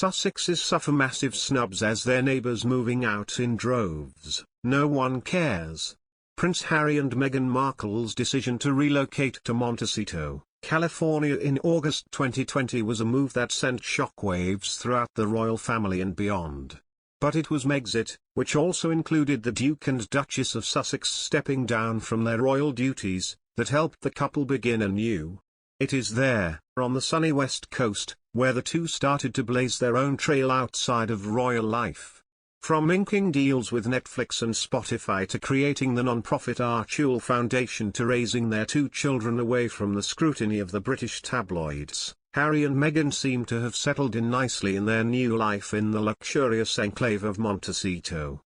Sussexes suffer massive snubs as their neighbors moving out in droves. No one cares. Prince Harry and Meghan Markle's decision to relocate to Montecito, California in August 2020 was a move that sent shockwaves throughout the royal family and beyond. But it was Megxit, which also included the Duke and Duchess of Sussex stepping down from their royal duties, that helped the couple begin anew. It is there, on the sunny west coast, where the two started to blaze their own trail outside of royal life. From inking deals with Netflix and Spotify to creating the non-profit Archie Foundation to raising their two children away from the scrutiny of the British tabloids, Harry and Meghan seem to have settled in nicely in their new life in the luxurious enclave of Montecito.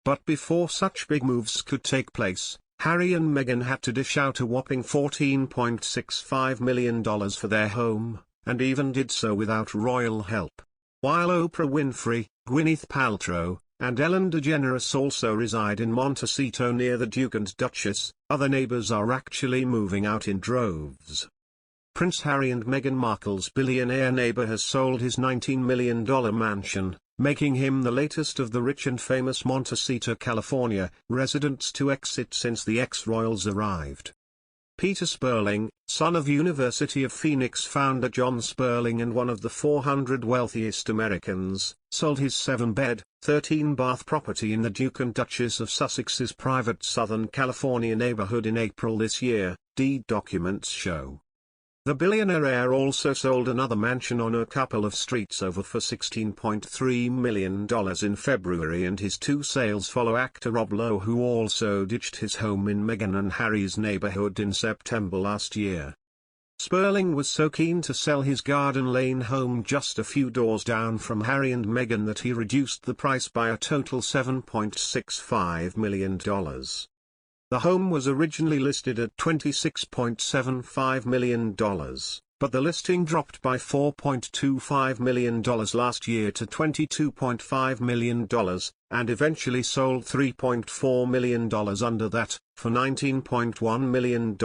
But before such big moves could take place, Harry and Meghan had to dish out a whopping $14.65 million for their home, and even did so without royal help. While Oprah Winfrey, Gwyneth Paltrow, and Ellen DeGeneres also reside in Montecito near the Duke and Duchess, other neighbors are actually moving out in droves. Prince Harry and Meghan Markle's billionaire neighbor has sold his $19 million mansion, making him the latest of the rich and famous Montecito, California, residents to exit since the ex-royals arrived. Peter Sperling, son of University of Phoenix founder John Sperling and one of the 400 wealthiest Americans, sold his 7-bed, 13-bath property in the Duke and Duchess of Sussex's private Southern California neighborhood in April this year, deed documents show. The billionaire also sold another mansion on a couple of streets over for $16.3 million in February, and his two sales follow actor Rob Lowe, who also ditched his home in Meghan and Harry's neighborhood in September last year. Sperling was so keen to sell his Garden Lane home just a few doors down from Harry and Meghan that he reduced the price by a total $7.65 million. The home was originally listed at $26.75 million, but the listing dropped by $4.25 million last year to $22.5 million, and eventually sold $3.4 million under that, for $19.1 million.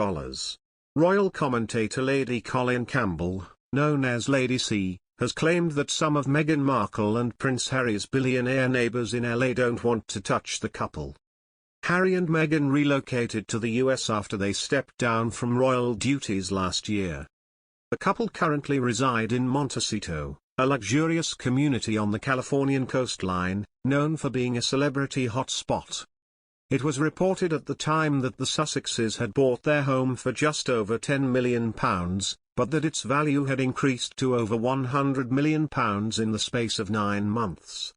Royal commentator Lady Colin Campbell, known as Lady C, has claimed that some of Meghan Markle and Prince Harry's billionaire neighbors in LA don't want to touch the couple. Harry and Meghan relocated to the US after they stepped down from royal duties last year. The couple currently reside in Montecito, a luxurious community on the Californian coastline, known for being a celebrity hotspot. It was reported at the time that the Sussexes had bought their home for just over £10 million, but that its value had increased to over £100 million in the space of 9 months.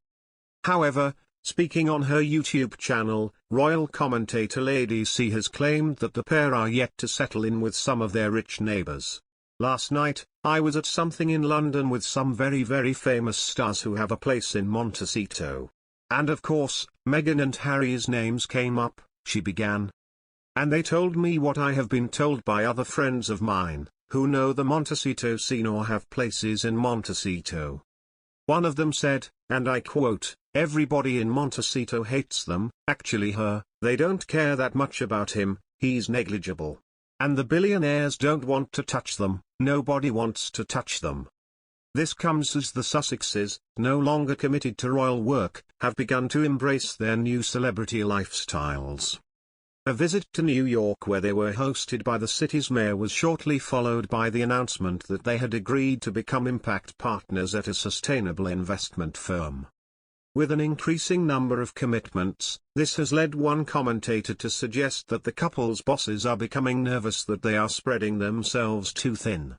However, speaking on her YouTube channel, royal commentator Lady C has claimed that the pair are yet to settle in with some of their rich neighbors. Last night, I was at something in London with some very famous stars who have a place in Montecito. And of course, Meghan and Harry's names came up, she began. And they told me what I have been told by other friends of mine, who know the Montecito scene or have places in Montecito. One of them said, and I quote, "Everybody in Montecito hates them, actually they don't care that much about him, he's negligible. And the billionaires don't want to touch them, nobody wants to touch them." This comes as the Sussexes, no longer committed to royal work, have begun to embrace their new celebrity lifestyles. A visit to New York where they were hosted by the city's mayor was shortly followed by the announcement that they had agreed to become impact partners at a sustainable investment firm. With an increasing number of commitments, this has led one commentator to suggest that the couple's bosses are becoming nervous that they are spreading themselves too thin.